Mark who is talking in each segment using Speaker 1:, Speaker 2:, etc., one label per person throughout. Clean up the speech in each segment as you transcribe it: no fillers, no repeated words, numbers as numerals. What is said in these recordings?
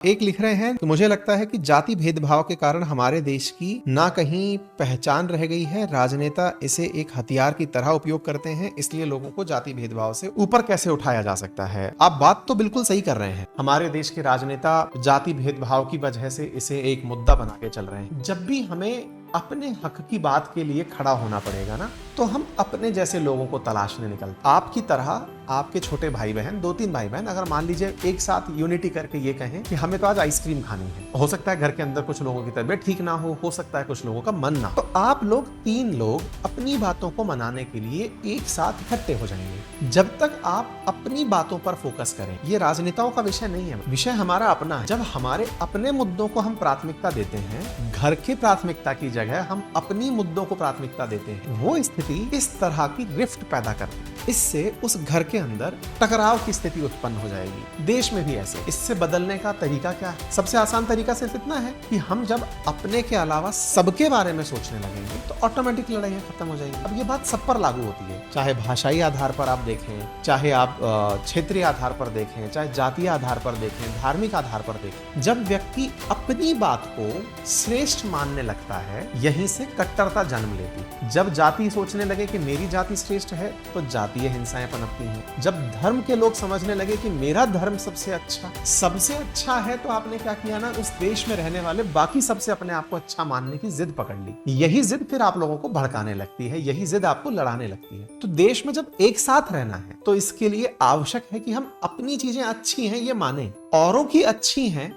Speaker 1: एक लिख रहे हैं कि मुझे लगता है कि जाति भेदभाव के कारण हमारे देश की ना कहीं पहचान रह गई है। राजनेता इसे एक हथियार की तरह उपयोग करते हैं, इसलिए लोगों को जाति भेदभाव से ऊपर कैसे उठाया जा सकता है। आप बात तो बिल्कुल सही कर रहे हैं। हमारे देश के राजनेता जाति भेदभाव की वजह से इसे एक मुद्दा बना के चल रहे हैं। जब भी हमें अपने हक की बात के लिए खड़ा होना पड़ेगा ना, तो हम अपने जैसे लोगों को तलाशने निकलते। आपकी तरह आपके छोटे भाई बहन, 2-3 भाई बहन अगर मान लीजिए एक साथ यूनिटी करके ये कहें कि हमें तो आज आइसक्रीम खानी है, हो सकता है घर के अंदर कुछ लोगों की तबीयत ठीक ना हो सकता है कुछ लोगों का मन ना, तो आप लोग 3 लोग अपनी बातों को मनाने के लिए एक साथ इकट्ठे हो जाएंगे। जब तक आप अपनी बातों पर फोकस करें, ये राजनेताओं का विषय नहीं है, विषय हमारा अपना है। जब हमारे अपने मुद्दों को हम प्राथमिकता देते हैं, घर की प्राथमिकता की जगह हम अपनी मुद्दों को प्राथमिकता देते हैं, वो स्थिति इस तरह की रिफ्ट पैदा करती है। इससे उस घर के अंदर टकराव की स्थिति उत्पन्न हो जाएगी। देश में भी ऐसे। इससे बदलने का तरीका क्या है? सबसे आसान तरीका सिर्फ इतना है कि हम जब अपने के अलावा सबके बारे में सोचने लगेंगे तो ऑटोमेटिक लड़ाइयां खत्म हो जाएंगी। अब ये बात सब पर लागू होती है, चाहे भाषाई आधार पर आप देखें, चाहे आप क्षेत्रीय आधार पर देखें, चाहे जातीय आधार पर देखें, धार्मिक आधार पर देखें। जब व्यक्ति अपनी बात को श्रेष्ठ मानने लगता है, यहीं से कट्टरता जन्म लेती। जब जाति सोचने लगे कि मेरी जाति श्रेष्ठ है, तो जातीय हिंसाएं पनपती हैं। जब धर्म के लोग समझने लगे कि मेरा धर्म सबसे अच्छा है, तो आपने क्या किया ना, उस देश में रहने वाले बाकी सबसे अपने आप को अच्छा मानने की जिद पकड़ ली। यही जिद फिर आप लोगों को भड़काने लगती है, यही जिद आपको लड़ाने लगती है। तो देश में जब एक साथ रहना है, तो इसके लिए आवश्यक है कि हम अपनी चीजें अच्छी हैं ये माने, औरों की अच्छी हैं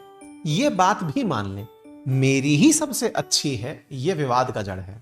Speaker 1: ये बात भी मान लें। मेरी ही सबसे अच्छी है, ये विवाद का जड़ है।